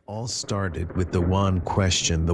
all started with the one question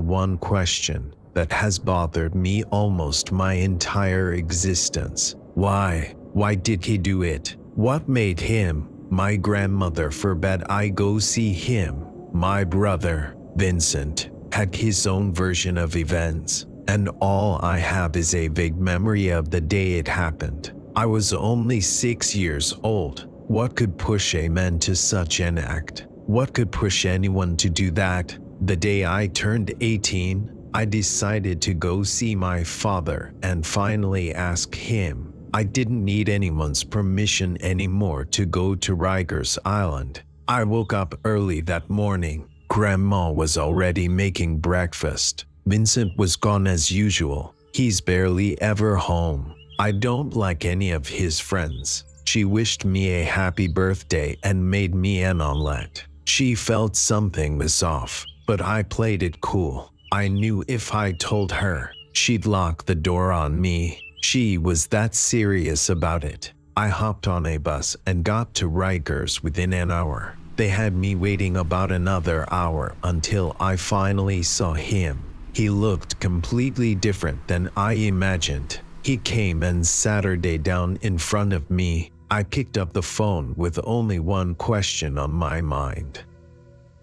that has bothered me almost my entire existence. Why? Why did he do it? What made him? My grandmother forbade I go see him. My brother, Vincent, had his own version of events, and all I have is a vague memory of the day it happened. I was only 6 years old. What could push a man to such an act? What could push anyone to do that? The day I turned 18, I decided to go see my father and finally ask him. I didn't need anyone's permission anymore to go to Rikers Island. I woke up early that morning. Grandma was already making breakfast. Vincent was gone as usual. He's barely ever home. I don't like any of his friends. She wished me a happy birthday and made me an omelette. She felt something was off, but I played it cool. I knew if I told her, she'd lock the door on me. She was that serious about it. I hopped on a bus and got to Rikers within an hour. They had me waiting about another hour until I finally saw him. He looked completely different than I imagined. He came and sat down in front of me. I picked up the phone with only one question on my mind.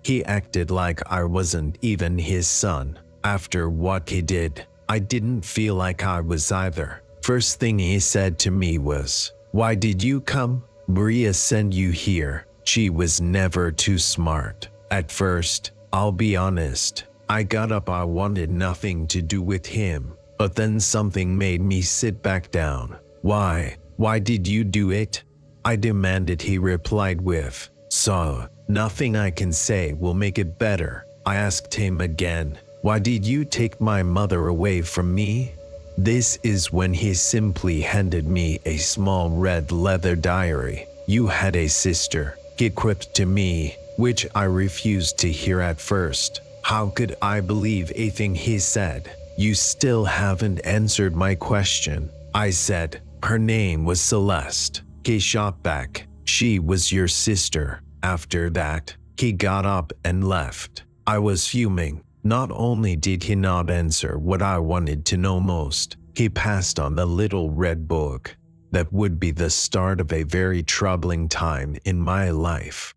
He acted like I wasn't even his son. After what he did, I didn't feel like I was either. First thing he said to me was, "Why did you come? Maria sent you here." She was never too smart. At first, I'll be honest, I got up. I wanted nothing to do with him. But then something made me sit back down. "Why? Why did you do it?" I demanded. He replied with, "So, nothing I can say will make it better." I asked him again, "Why did you take my mother away from me?" This is when he simply handed me a small red leather diary. "You had a sister," he quipped to me, which I refused to hear at first. How could I believe a thing he said? "You still haven't answered my question," I said. "Her name was Celeste." He shot back, "She was your sister." After that, he got up and left. I was fuming. Not only did he not answer what I wanted to know most, he passed on the little red book. That would be the start of a very troubling time in my life.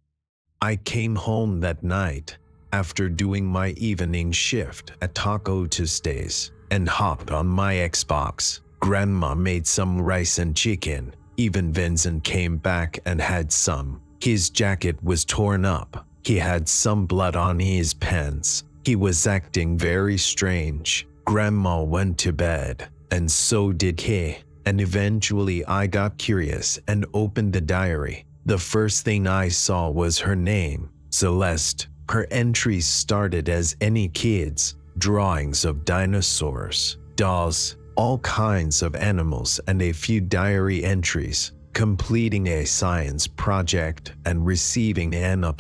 I came home that night, after doing my evening shift at Taco Tuesdays, and hopped on my Xbox. Grandma made some rice and chicken. Even Vincent came back and had some. His jacket was torn up. He had some blood on his pants. He was acting very strange. Grandma went to bed, and so did he. And eventually I got curious and opened the diary. The first thing I saw was her name, Celeste. Her entries started as any kids, drawings of dinosaurs, dolls, all kinds of animals, and a few diary entries, completing a science project and receiving an A+,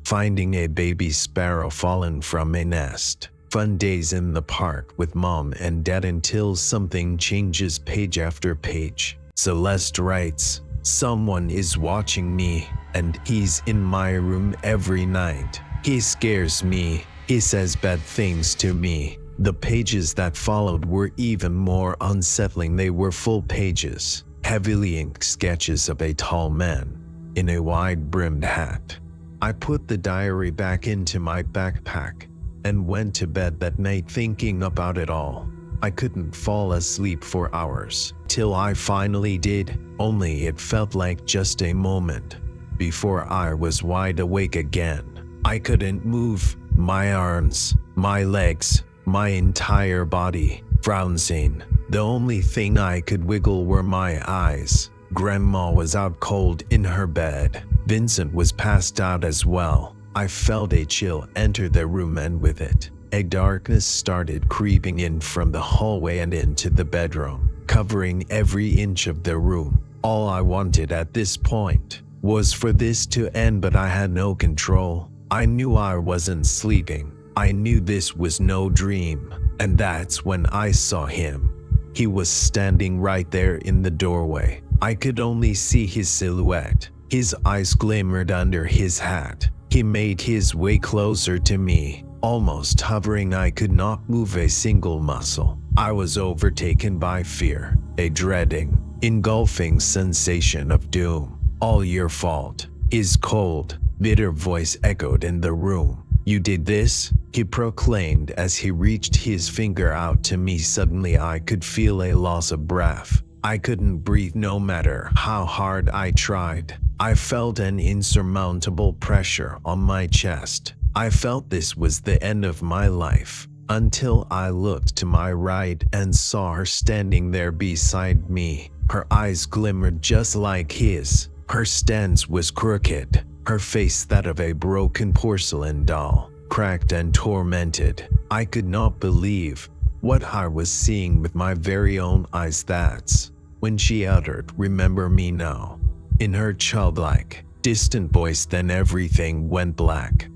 finding a baby sparrow fallen from a nest, fun days in the park with mom and dad until something changes page after page. Celeste writes, "Someone is watching me, and he's in my room every night. He scares me. He says bad things to me." The pages that followed were even more unsettling. They were full pages, heavily inked sketches of a tall man in a wide-brimmed hat. I put the diary back into my backpack and went to bed that night thinking about it all. I couldn't fall asleep for hours, till I finally did, only it felt like just a moment before I was wide awake again. I couldn't move. My arms, my legs, my entire body, frozen. The only thing I could wiggle were my eyes. Grandma was out cold in her bed. Vincent was passed out as well. I felt a chill enter the room, and with it, a darkness started creeping in from the hallway and into the bedroom, covering every inch of the room. All I wanted at this point was for this to end, but I had no control. I knew I wasn't sleeping. I knew this was no dream, and that's when I saw him. He was standing right there in the doorway. I could only see his silhouette. His eyes glimmered under his hat. He made his way closer to me, almost hovering. I could not move a single muscle. I was overtaken by fear, a dreading, engulfing sensation of doom. All your fault. His cold, bitter voice echoed in the room. You did this? He proclaimed as he reached his finger out to me. Suddenly I could feel a loss of breath. I couldn't breathe no matter how hard I tried. I felt an insurmountable pressure on my chest. I felt this was the end of my life, until I looked to my right and saw her standing there beside me. Her eyes glimmered just like his. Her stance was crooked, her face that of a broken porcelain doll, cracked and tormented. I could not believe what I was seeing with my very own eyes. That's when she uttered, "Remember me now," in her childlike, distant voice. Then everything went black.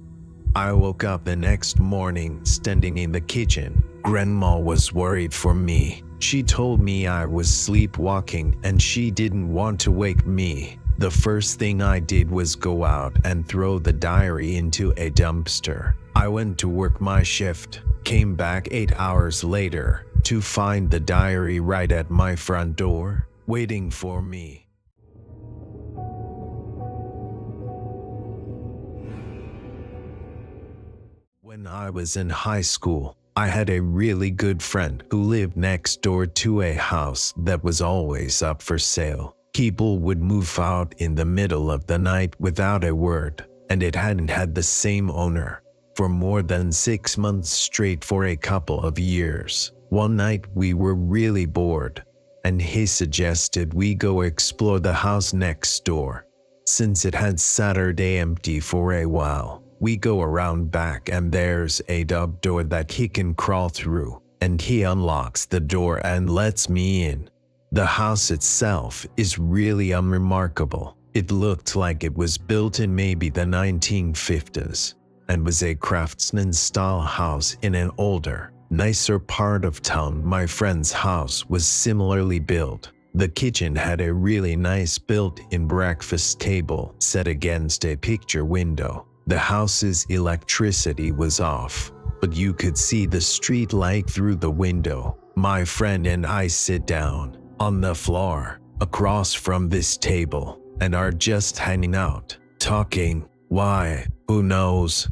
I woke up the next morning standing in the kitchen. Grandma was worried for me. She told me I was sleepwalking and she didn't want to wake me. The first thing I did was go out and throw the diary into a dumpster. I went to work my shift, came back 8 hours later to find the diary right at my front door, waiting for me. When I was in high school, I had a really good friend who lived next door to a house that was always up for sale. People would move out in the middle of the night without a word, and it hadn't had the same owner for more than 6 months straight for a couple of years. One night we were really bored, and he suggested we go explore the house next door. Since it had Saturday empty for a while, we go around back and there's a dub door that he can crawl through, and he unlocks the door and lets me in. The house itself is really unremarkable. It looked like it was built in maybe the 1950s and was a craftsman-style house in an older, nicer part of town. My friend's house was similarly built. The kitchen had a really nice built-in breakfast table set against a picture window. The house's electricity was off, but you could see the street light through the window. My friend and I sit down on the floor across from this table and are just hanging out, talking. Why? Who knows?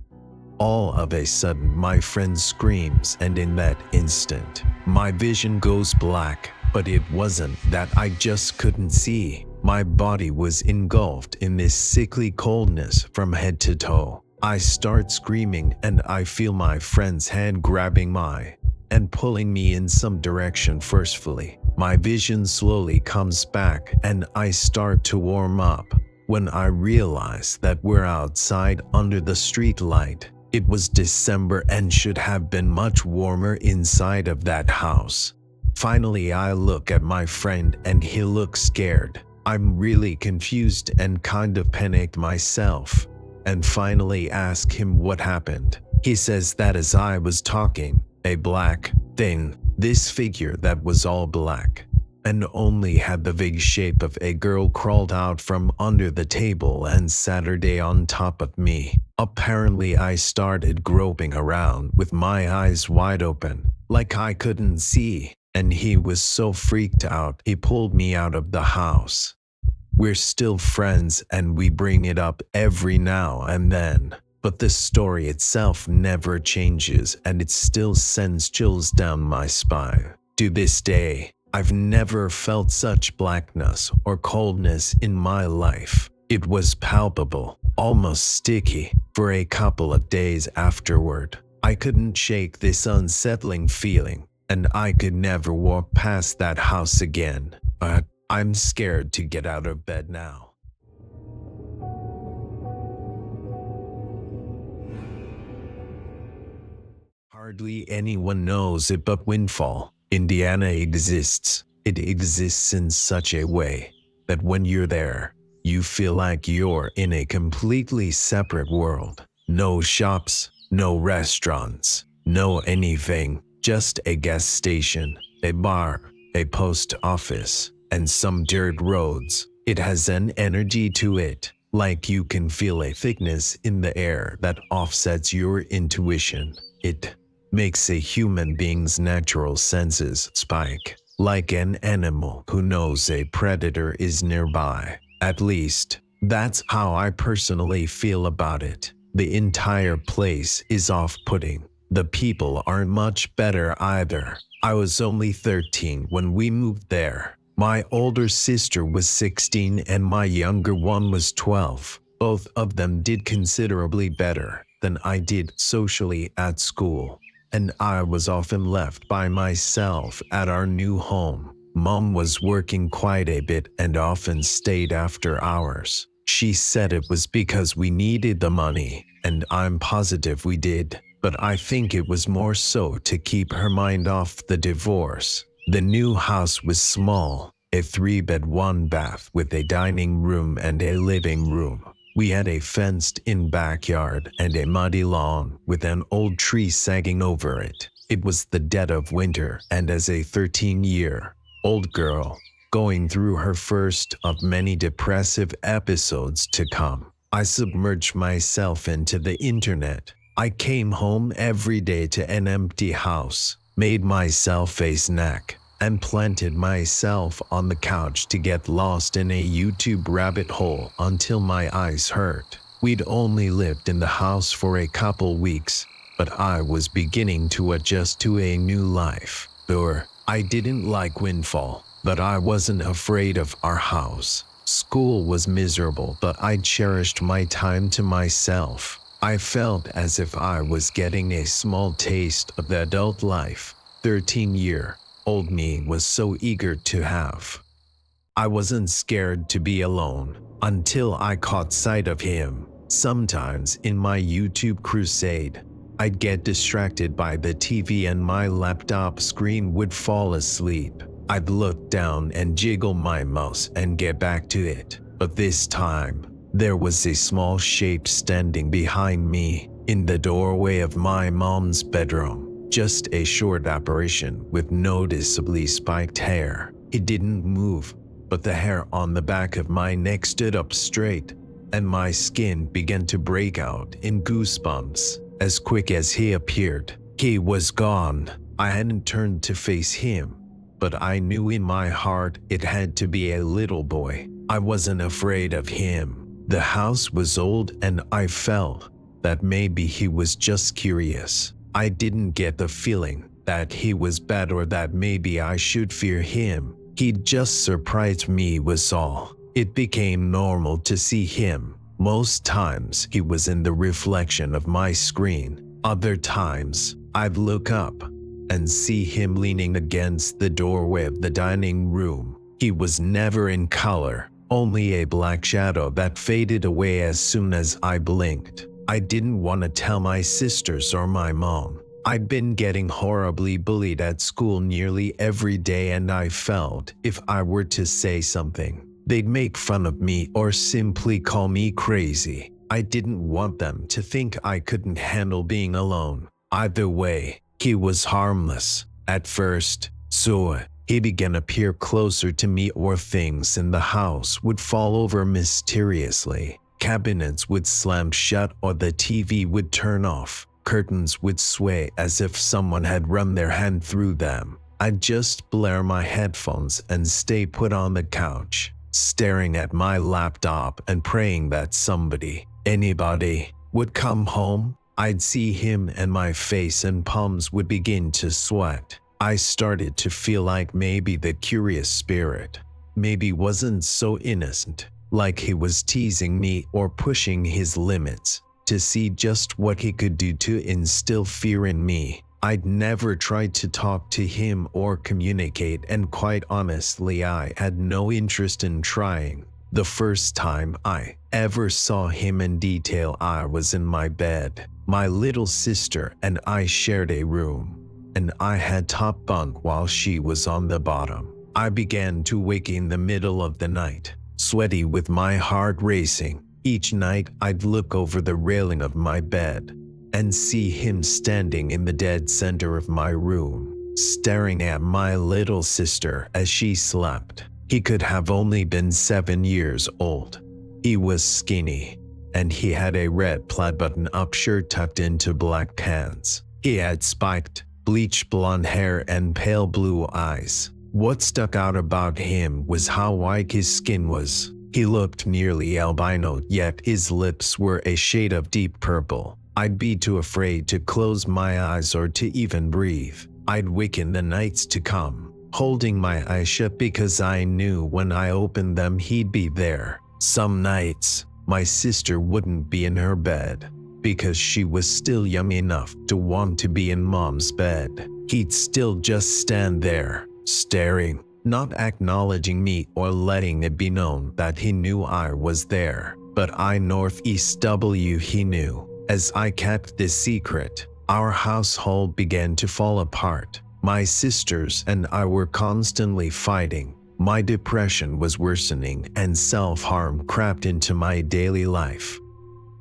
All of a sudden, my friend screams, and in that instant, my vision goes black. But it wasn't that I just couldn't see. My body was engulfed in this sickly coldness from head to toe. I start screaming and I feel my friend's hand grabbing my and pulling me in some direction forcefully. My vision slowly comes back and I start to warm up when I realize that we're outside under the street light. It was December and should have been much warmer inside of that house. Finally, I look at my friend and he looks scared. I'm really confused and kind of panicked myself, and finally ask him what happened. He says that as I was talking, a black thing, this figure that was all black and only had the vague shape of a girl, crawled out from under the table and Saturday on top of me. Apparently, I started groping around with my eyes wide open, like I couldn't see, and he was so freaked out he pulled me out of the house. We're still friends and we bring it up every now and then, but the story itself never changes and it still sends chills down my spine. To this day, I've never felt such blackness or coldness in my life. It was palpable, almost sticky, for a couple of days afterward. I couldn't shake this unsettling feeling, and I could never walk past that house again. But I'm scared to get out of bed now. Hardly anyone knows it, but Windfall, Indiana exists. It exists in such a way that when you're there, you feel like you're in a completely separate world. No shops, no restaurants, no anything, just a gas station, a bar, a post office, and some dirt roads. It has an energy to it Like you can feel a thickness in the air that offsets your intuition. It makes a human being's natural senses spike, like an animal who knows a predator is nearby. At least, that's how I personally feel about it. The entire place is off-putting. The people aren't much better either. I was only 13 when we moved there. My older sister was 16 and my younger one was 12. Both of them did considerably better than I did socially at school, and I was often left by myself at our new home. Mom was working quite a bit and often stayed after hours. She said it was because we needed the money, and I'm positive we did, but I think it was more so to keep her mind off the divorce. The new house was small, a 3-bed 1-bath with a dining room and a living room. We had a fenced-in backyard and a muddy lawn with an old tree sagging over it. It was the dead of winter, and as a 13-year-old girl, going through her first of many depressive episodes to come, I submerged myself into the internet. I came home every day to an empty house, made myself a snack, and planted myself on the couch to get lost in a YouTube rabbit hole until my eyes hurt. We'd only lived in the house for a couple weeks, but I was beginning to adjust to a new life. Sure, I didn't like Windfall, but I wasn't afraid of our house. School was miserable, but I cherished my time to myself. I felt as if I was getting a small taste of the adult life 13-year-old me was so eager to have. I wasn't scared to be alone until I caught sight of him. Sometimes in my YouTube crusade, I'd get distracted by the TV and my laptop screen would fall asleep. I'd look down and jiggle my mouse and get back to it. But this time, there was a small shape standing behind me in the doorway of my mom's bedroom. Just a short apparition with noticeably spiked hair. It didn't move, but the hair on the back of my neck stood up straight, and my skin began to break out in goosebumps. As quick as he appeared, he was gone. I hadn't turned to face him, but I knew in my heart it had to be a little boy. I wasn't afraid of him. The house was old and I felt that maybe he was just curious. I didn't get the feeling that he was bad or that maybe I should fear him. He just surprised me was all. It became normal to see him. Most times he was in the reflection of my screen. Other times I'd look up and see him leaning against the doorway of the dining room. He was never in color, only a black shadow that faded away as soon as I blinked. I didn't want to tell my sisters or my mom. I'd been getting horribly bullied at school nearly every day, and I felt if I were to say something, they'd make fun of me or simply call me crazy. I didn't want them to think I couldn't handle being alone. Either way, he was harmless at first, so he began to peer closer to me, or things in the house would fall over mysteriously. Cabinets would slam shut or the TV would turn off. Curtains would sway as if someone had run their hand through them. I'd just blare my headphones and stay put on the couch, staring at my laptop and praying that anybody, would come home. I'd see him and my face and palms would begin to sweat. I started to feel like maybe the curious spirit maybe wasn't so innocent, like he was teasing me or pushing his limits to see just what he could do to instill fear in me. I'd never tried to talk to him or communicate, and quite honestly I had no interest in trying. The first time I ever saw him in detail, I was in my bed. My little sister and I shared a room, and I had top bunk while she was on the bottom. I began to wake in the middle of the night, sweaty with my heart racing. Each night I'd look over the railing of my bed and see him standing in the dead center of my room, staring at my little sister as she slept. He could have only been 7 years old, He was skinny, and he had a red plaid button-up shirt tucked into black pants. He had spiked, bleached blonde hair and pale blue eyes. What stuck out about him was how white his skin was. He looked nearly albino, yet his lips were a shade of deep purple. I'd be too afraid to close my eyes or to even breathe. I'd wake in the nights to come, holding my eyes shut because I knew when I opened them he'd be there. Some nights, my sister wouldn't be in her bed because she was still young enough to want to be in Mom's bed. He'd still just stand there, staring, not acknowledging me or letting it be known that he knew I was there. But I Northeast W he knew. As I kept this secret, our household began to fall apart. My sisters and I were constantly fighting. My depression was worsening and self-harm crept into my daily life.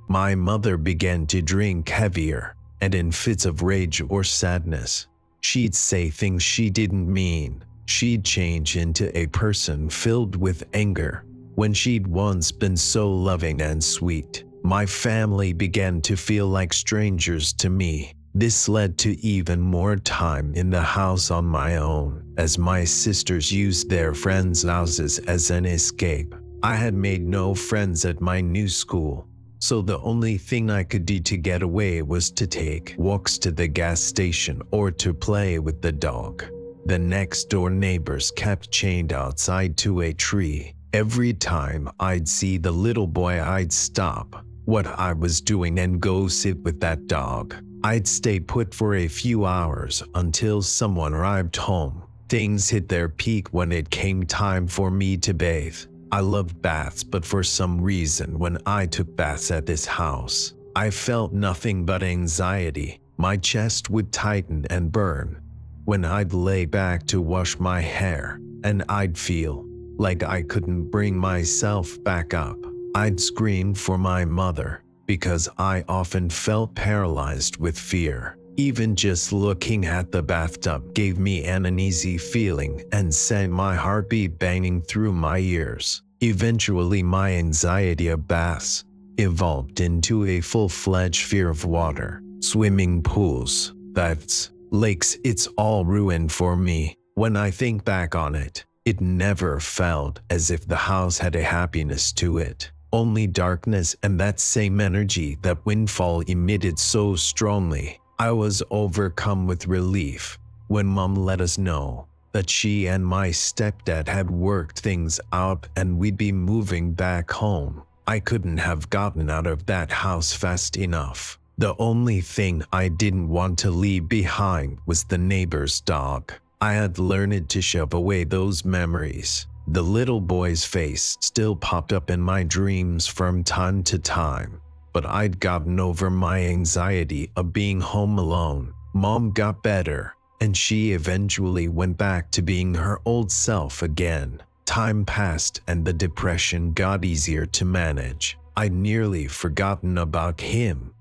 My mother began to drink heavier, and in fits of rage or sadness, she'd say things she didn't mean. She'd change into a person filled with anger when she'd once been so loving and sweet. My family began to feel like strangers to me. This led to even more time in the house on my own, as my sisters used their friends' houses as an escape. I had made no friends at my new school, so the only thing I could do to get away was to take walks to the gas station or to play with the dog. The next door neighbors kept chained outside to a tree. Every time I'd see the little boy, I'd stop what I was doing and go sit with that dog. I'd stay put for a few hours until someone arrived home. Things hit their peak when it came time for me to bathe. I loved baths, but for some reason when I took baths at this house, I felt nothing but anxiety. My chest would tighten and burn when I'd lay back to wash my hair, and I'd feel like I couldn't bring myself back up. I'd scream for my mother because I often felt paralyzed with fear. Even just looking at the bathtub gave me an uneasy feeling and sent my heartbeat banging through my ears. Eventually, my anxiety of baths evolved into a full-fledged fear of water. Swimming pools, baths, lakes, it's all ruined for me. When I think back on it, it never felt as if the house had a happiness to it. Only darkness and that same energy that Windfall emitted so strongly. I was overcome with relief when Mom let us know that she and my stepdad had worked things out and we'd be moving back home. I couldn't have gotten out of that house fast enough. The only thing I didn't want to leave behind was the neighbor's dog. I had learned to shove away those memories. The little boy's face still popped up in my dreams from time to time, but I'd gotten over my anxiety of being home alone. Mom got better, and she eventually went back to being her old self again. Time passed and the depression got easier to manage. I'd nearly forgotten about him.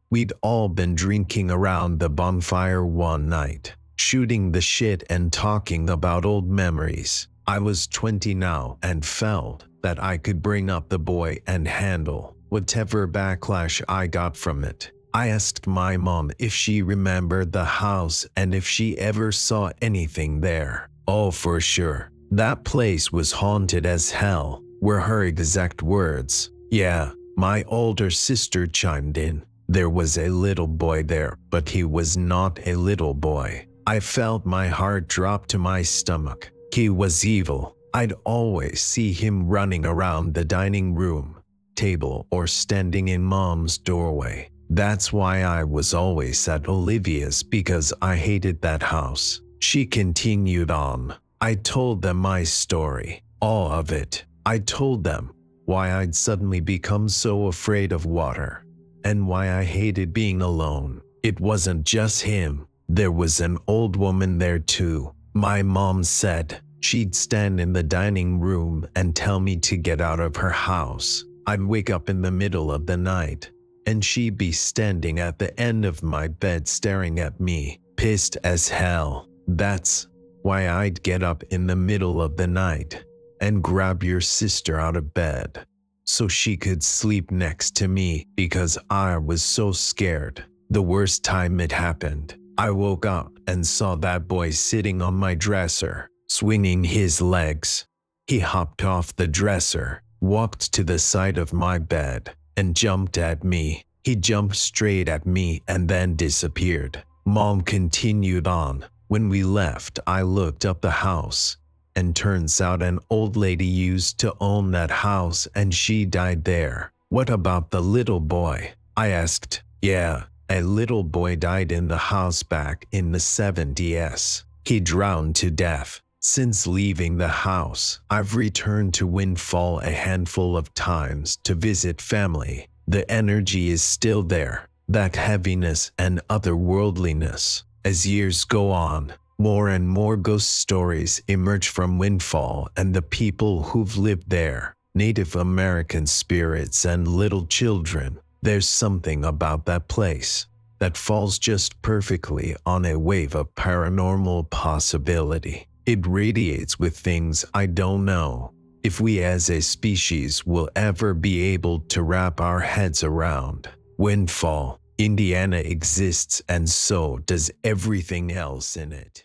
We'd all been drinking around the bonfire one night, shooting the shit and talking about old memories. I was 20 now and felt that I could bring up the boy and handle whatever backlash I got from it. I asked my mom if she remembered the house and if she ever saw anything there. "Oh, for sure. That place was haunted as hell," were her exact words. "Yeah," my older sister chimed in. "There was a little boy there, but he was not a little boy." I felt my heart drop to my stomach. He was evil. I'd always see him running around the dining room table or standing in Mom's doorway. That's why I was always at Olivia's, because I hated that house. She continued on. I told them my story, all of it. I told them why I'd suddenly become so afraid of water and why I hated being alone. It wasn't just him. There was an old woman there too. My mom said she'd stand in the dining room and tell me to get out of her house. I'd wake up in the middle of the night, and she'd be standing at the end of my bed staring at me, pissed as hell. That's why I'd get up in the middle of the night and grab your sister out of bed. so she could sleep next to me because I was so scared. The worst time it happened, I woke up and saw that boy sitting on my dresser, swinging his legs. He hopped off the dresser, walked to the side of my bed, and jumped at me. He jumped straight at me and then disappeared. Mom continued on. When we left, I looked up the house, and turns out an old lady used to own that house and she died there. What about the little boy? I asked. Yeah, a little boy died in the house back in the 70s. He drowned to death. Since leaving the house, I've returned to Windfall a handful of times to visit family. The energy is still there, that heaviness and otherworldliness. As years go on, more and more ghost stories emerge from Windfall and the people who've lived there. Native American spirits and little children. There's something about that place that falls just perfectly on a wave of paranormal possibility. It radiates with things I don't know if we as a species will ever be able to wrap our heads around. Windfall, Indiana exists, and so does everything else in it.